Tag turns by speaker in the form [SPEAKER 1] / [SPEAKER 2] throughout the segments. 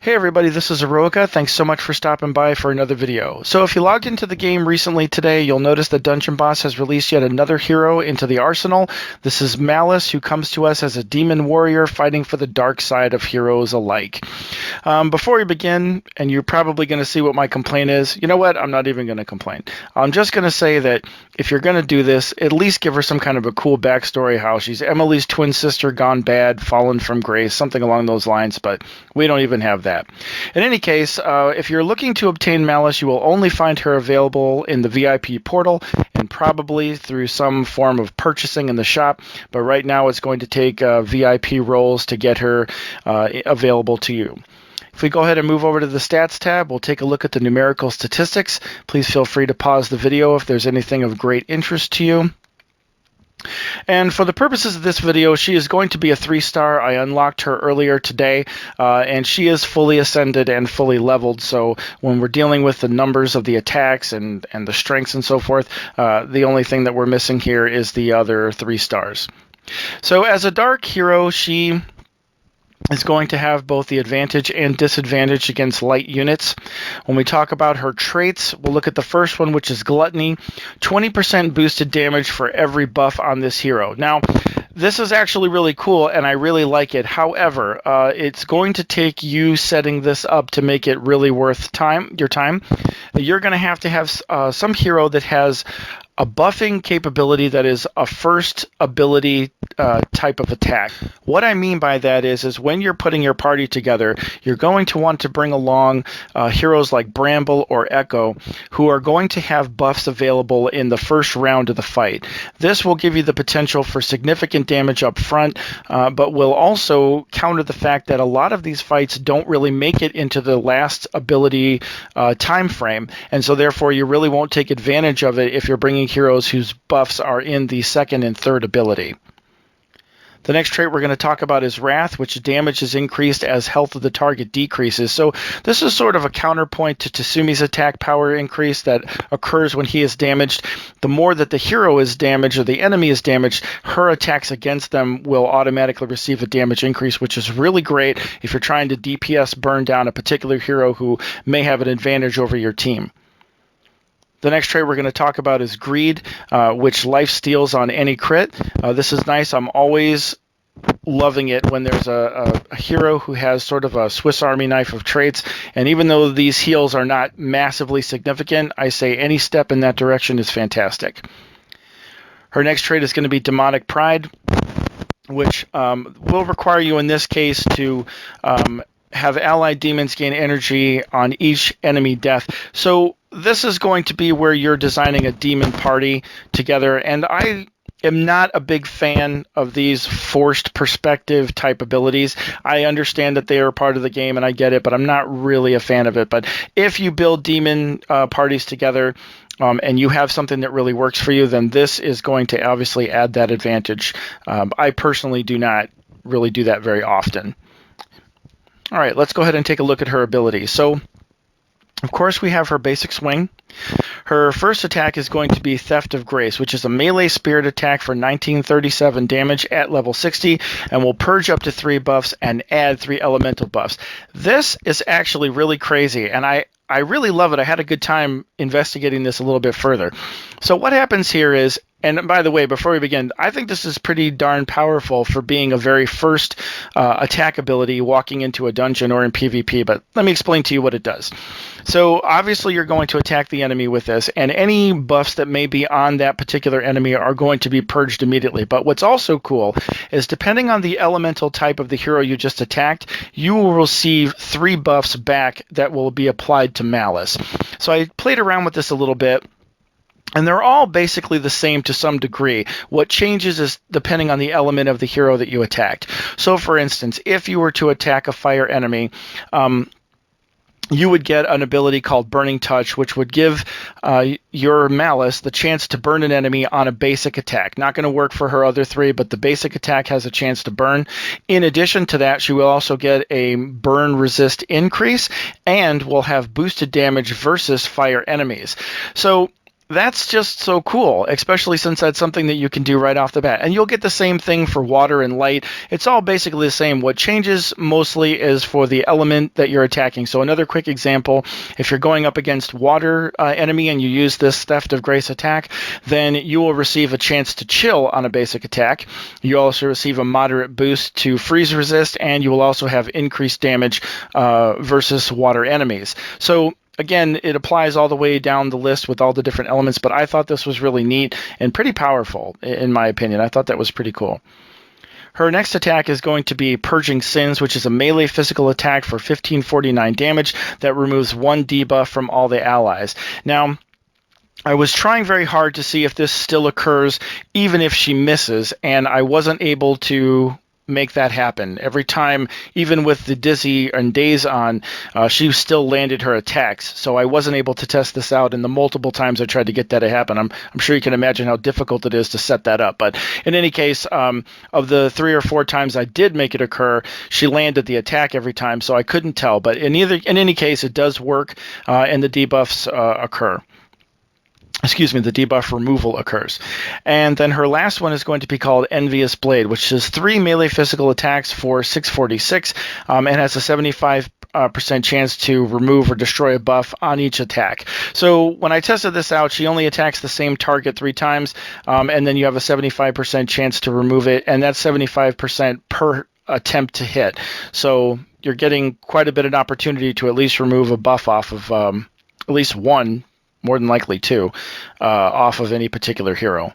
[SPEAKER 1] Hey everybody, this is Aeroica. Thanks so much for stopping by for another video. So if you logged into the game recently today, you'll notice that Dungeon Boss has released yet another hero into the arsenal. This is Malice, who comes to us as a demon warrior fighting for the dark side of heroes alike. Before we begin, and you're probably going to see what my complaint is, you know what? I'm not even going to complain. I'm just going to say that if you're going to do this, at least give her some kind of a cool backstory, how she's Emily's twin sister gone bad, fallen from grace, something along those lines, but we don't even have that. In any case, if you're looking to obtain Malice, you will only find her available in the VIP portal and probably through some form of purchasing in the shop, but right now it's going to take VIP rolls to get her available to you. If we go ahead and move over to the stats tab, we'll take a look at the numerical statistics. Please feel free to pause the video if there's anything of great interest to you. And for the purposes of this video, she is going to be a 3-star. I unlocked her earlier today, and she is fully ascended and fully leveled. So when we're dealing with the numbers of the attacks and the strengths and so forth, the only thing that we're missing here is the other 3 stars. So as a dark hero, she is going to have both the advantage and disadvantage against light units. When we talk about her traits, we'll look at the first one, which is Gluttony. 20% boosted damage for every buff on this hero. Now, this is actually really cool, and I really like it. However, it's going to take you setting this up to make it really worth your time. You're going to have some hero that has a buffing capability that is a first ability type of attack. What I mean by that is when you're putting your party together, you're going to want to bring along heroes like Bramble or Echo, who are going to have buffs available in the first round of the fight. This will give you the potential for significant damage up front, but will also counter the fact that a lot of these fights don't really make it into the last ability time frame, and so therefore you really won't take advantage of it if you're bringing heroes whose buffs are in the second and third ability. The next trait we're going to talk about is Wrath, which damage is increased as health of the target decreases. So this is sort of a counterpoint to Tsumi's attack power increase that occurs when he is damaged. The more that the hero is damaged or the enemy is damaged, her attacks against them will automatically receive a damage increase, which is really great if you're trying to DPS burn down a particular hero who may have an advantage over your team. The next trait we're going to talk about is Greed, which life steals on any crit. This is nice. I'm always loving it when there's a hero who has sort of a Swiss Army knife of traits. And even though these heals are not massively significant, I say any step in that direction is fantastic. Her next trait is going to be Demonic Pride, which will require you in this case to have allied demons gain energy on each enemy death. So this is going to be where you're designing a demon party together, and I am not a big fan of these forced perspective type abilities. I understand that they are part of the game, and I get it, but I'm not really a fan of it. But if you build demon parties together, and you have something that really works for you, then this is going to obviously add that advantage. I personally do not really do that very often. All right, let's go ahead and take a look at her abilities. So, of course, we have her basic swing. Her first attack is going to be Theft of Grace, which is a melee spirit attack for 1937 damage at level 60, and will purge up to 3 buffs and add 3 elemental buffs. This is actually really crazy, and I really love it. I had a good time investigating this a little bit further. So what happens here is, and by the way, before we begin, I think this is pretty darn powerful for being a very first attack ability walking into a dungeon or in PvP, but let me explain to you what it does. So obviously you're going to attack the enemy with this, and any buffs that may be on that particular enemy are going to be purged immediately. But what's also cool is depending on the elemental type of the hero you just attacked, you will receive 3 buffs back that will be applied to Malice. So I played around with this a little bit, and they're all basically the same to some degree. What changes is depending on the element of the hero that you attacked. So for instance, if you were to attack a fire enemy, you would get an ability called Burning Touch, which would give your Malice the chance to burn an enemy on a basic attack. Not going to work for her other 3, but the basic attack has a chance to burn. In addition to that, she will also get a burn resist increase and will have boosted damage versus fire enemies. So That's just so cool, especially since that's something that you can do right off the bat. And you'll get the same thing for water and light. It's all basically the same. What changes mostly is for the element that you're attacking. So another quick example, if you're going up against water enemy and you use this Theft of Grace attack, then you will receive a chance to chill on a basic attack. You also receive a moderate boost to freeze resist, and you will also have increased damage versus water enemies. So again, it applies all the way down the list with all the different elements, but I thought this was really neat and pretty powerful, in my opinion. I thought that was pretty cool. Her next attack is going to be Purging Sins, which is a melee physical attack for 1549 damage that removes 1 debuff from all the allies. Now, I was trying very hard to see if this still occurs even if she misses, and I wasn't able to make that happen. Every time, even with the Dizzy and Daze on, she still landed her attacks. So I wasn't able to test this out, and the multiple times I tried to get that to happen, I'm sure you can imagine how difficult it is to set that up. But in any case, of the 3 or 4 times I did make it occur, she landed the attack every time, so I couldn't tell. But in any case, it does work, and the debuffs occur. The debuff removal occurs. And then her last one is going to be called Envious Blade, which is 3 melee physical attacks for 646, and has a 75% chance to remove or destroy a buff on each attack. So when I tested this out, she only attacks the same target 3 times, and then you have a 75% chance to remove it, and that's 75% per attempt to hit. So you're getting quite a bit of an opportunity to at least remove a buff off of at least one, more than likely 2, off of any particular hero.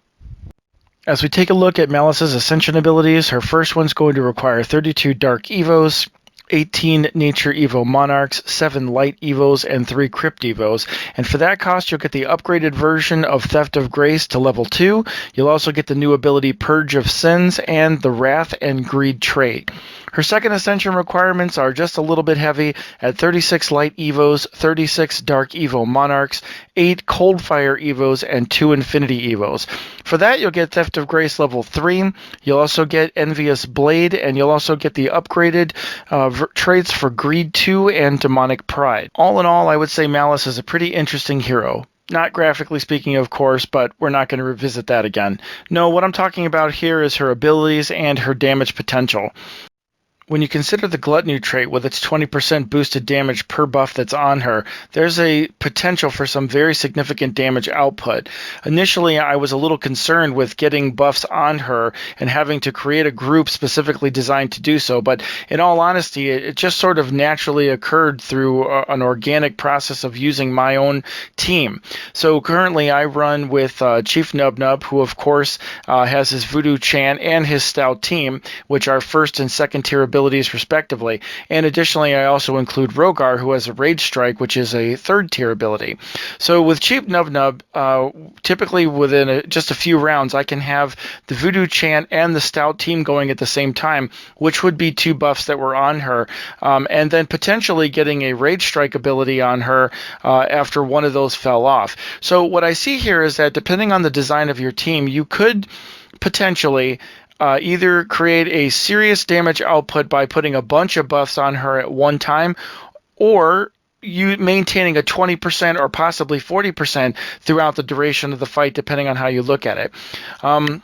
[SPEAKER 1] As we take a look at Malice's Ascension abilities, her first one's going to require 32 Dark Evos, 18 Nature Evo Monarchs, 7 Light Evos, and 3 Crypt Evos. And for that cost, you'll get the upgraded version of Theft of Grace to level 2. You'll also get the new ability Purge of Sins and the Wrath and Greed trait. Her second Ascension requirements are just a little bit heavy at 36 Light Evos, 36 Dark Evo Monarchs, 8 Coldfire Evos, and 2 Infinity Evos. For that, you'll get Theft of Grace level 3. You'll also get Envious Blade, and you'll also get the upgraded traits for Greed 2 and Demonic Pride. All in all, I would say Malice is a pretty interesting hero. Not graphically speaking, of course, but we're not going to revisit that again. No, what I'm talking about here is her abilities and her damage potential. When you consider the Gluttony trait with its 20% boosted damage per buff that's on her, there's a potential for some very significant damage output. Initially, I was a little concerned with getting buffs on her and having to create a group specifically designed to do so, but in all honesty, it just sort of naturally occurred through an organic process of using my own team. So currently, I run with Chief Nubnub, who of course has his Voodoo Chant and his Stout team, which are first and second tier abilities respectively. And additionally, I also include Rogar, who has a Rage Strike, which is a 3rd tier ability. So with Cheap Nubnub, typically within just a few rounds, I can have the Voodoo Chant and the Stout team going at the same time, which would be 2 buffs that were on her, and then potentially getting a Rage Strike ability on her after one of those fell off. So what I see here is that depending on the design of your team, you could potentially either create a serious damage output by putting a bunch of buffs on her at one time, or you maintaining a 20% or possibly 40% throughout the duration of the fight, depending on how you look at it.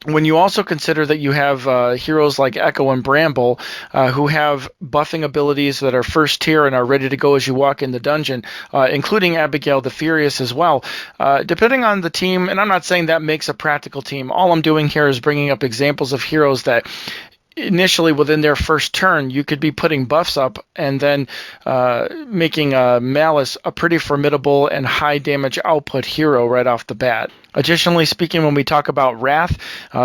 [SPEAKER 1] When you also consider that you have heroes like Echo and Bramble who have buffing abilities that are first tier and are ready to go as you walk in the dungeon, including Abigail the Furious as well, depending on the team, and I'm not saying that makes a practical team, all I'm doing here is bringing up examples of heroes that initially within their first turn, you could be putting buffs up and then making Malice a pretty formidable and high damage output hero right off the bat. Additionally speaking, when we talk about Wrath,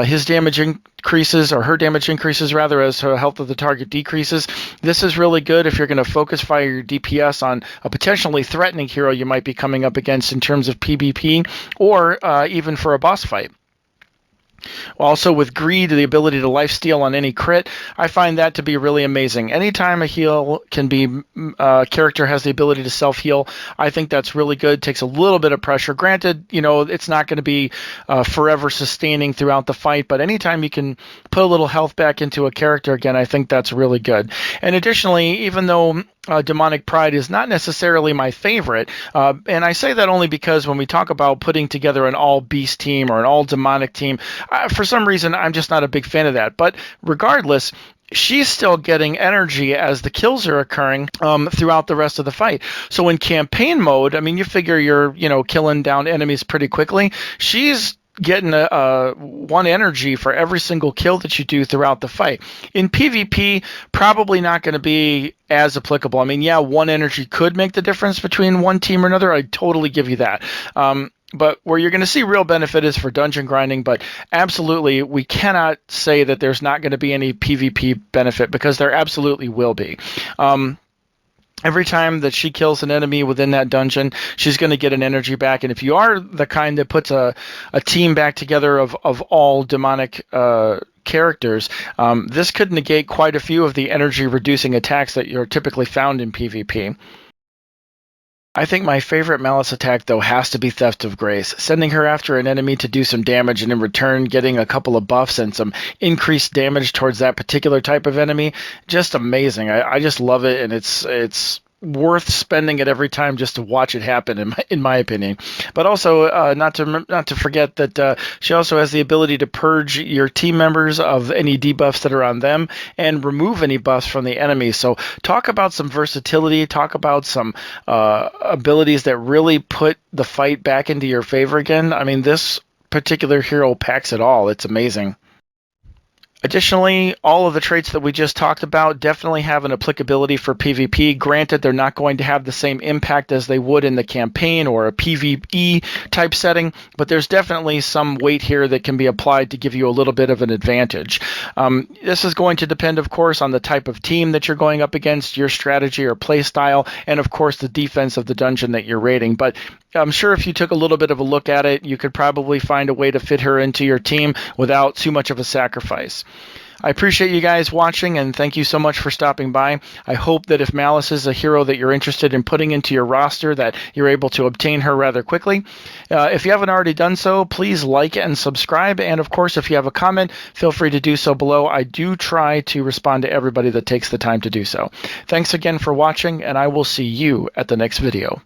[SPEAKER 1] his damage increases, or her damage increases rather, as her health of the target decreases. This is really good if you're going to focus fire your DPS on a potentially threatening hero you might be coming up against in terms of PvP, or even for a boss fight. Also with Greed, the ability to lifesteal on any crit, I find that to be really amazing. Anytime a heal can be, character has the ability to self-heal, I think that's really good. Takes a little bit of pressure. Granted, it's not going to be forever sustaining throughout the fight, but anytime you can put a little health back into a character again, I think that's really good. And additionally, even though Demonic Pride is not necessarily my favorite. And I say that only because when we talk about putting together an all-beast team or an all-demonic team, for some reason, I'm just not a big fan of that. But regardless, she's still getting energy as the kills are occurring throughout the rest of the fight. So in campaign mode, I mean, you figure you're, killing down enemies pretty quickly. She's getting one energy for every single kill that you do throughout the fight. In PvP, probably not going to be as applicable. I mean, yeah, one energy could make the difference between one team or another. I totally give you that. But where you're going to see real benefit is for dungeon grinding. But absolutely, we cannot say that there's not going to be any PvP benefit, because there absolutely will be. Every time that she kills an enemy within that dungeon, she's going to get an energy back. And if you are the kind that puts a team back together of all demonic characters, this could negate quite a few of the energy-reducing attacks that you're typically found in PvP. I think my favorite Malice attack, though, has to be Theft of Grace. Sending her after an enemy to do some damage, and in return getting a couple of buffs and some increased damage towards that particular type of enemy. Just amazing. I just love it, and it's worth spending it every time just to watch it happen, in my opinion. But also, not to forget that she also has the ability to purge your team members of any debuffs that are on them and remove any buffs from the enemy. So talk about some versatility, talk about some abilities that really put the fight back into your favor again. I mean, this particular hero packs it all. It's amazing. Additionally, all of the traits that we just talked about definitely have an applicability for PvP. Granted, they're not going to have the same impact as they would in the campaign or a PvE type setting, but there's definitely some weight here that can be applied to give you a little bit of an advantage. This is going to depend, of course, on the type of team that you're going up against, your strategy or play style, and of course the defense of the dungeon that you're raiding. But I'm sure if you took a little bit of a look at it, you could probably find a way to fit her into your team without too much of a sacrifice. I appreciate you guys watching, and thank you so much for stopping by. I hope that if Malice is a hero that you're interested in putting into your roster, that you're able to obtain her rather quickly. If you haven't already done so, please like and subscribe. And of course, if you have a comment, feel free to do so below. I do try to respond to everybody that takes the time to do so. Thanks again for watching, and I will see you at the next video.